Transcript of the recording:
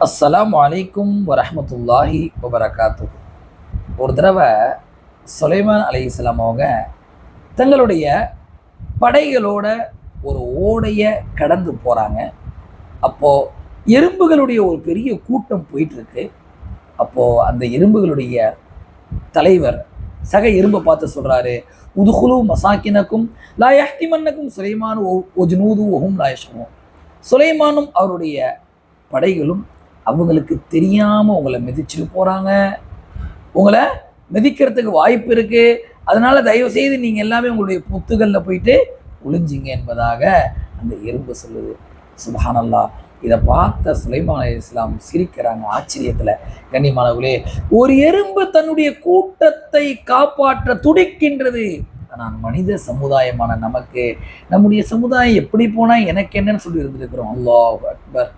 அஸ்ஸலாமு அலைக்கும் வரஹ்மத்துல்லாஹி வபரகாத்து. ஒரு தடவை சுலைமான் அலைஹிஸ்ஸலாம் அவங்க தங்களுடைய படைகளோட ஒரு ஓடையை கடந்து போகிறாங்க. அப்போது எறும்புகளுடைய ஒரு பெரிய கூட்டம் போயிட்டுருக்கு. அப்போது அந்த எறும்புகளுடைய தலைவர் சக எறும்பை பார்த்து சொல்கிறாரு, உதுகுலு மசாக்கினக்கும் லா யஹ்திமன்னக்கும் சுலைமான் ஒஜ்னூது ஒஹும் லா யஷ்உரூன். சுலைமானும் அவருடைய படைகளும் அவங்களுக்கு தெரியாமல் உங்களை மிதிச்சுட்டு போகிறாங்க. உங்களை மிதிக்கிறதுக்கு வாய்ப்பு இருக்குது. அதனால் தயவுசெய்து நீங்கள் எல்லாமே உங்களுடைய புத்துகளில் போயிட்டு ஒளிஞ்சிங்க என்பதாக அந்த எறும்பு சொல்லுது. சுப்ஹானல்லாஹ். இதை பார்த்த சுலைமான் அலைஹிஸ்ஸலாம் சிரிக்கிறாங்க ஆச்சரியத்தில். கண்ணியமானவர்களே, ஒரு எறும்பு தன்னுடைய கூட்டத்தை காப்பாற்ற துடிக்கின்றது. ஆனால் மனித சமுதாயமான நமக்கு நம்முடைய சமுதாயம் எப்படி போனால் எனக்கு என்னன்னு சொல்லி இருந்திருக்கிறோம். அல்லாஹ் அக்பர்.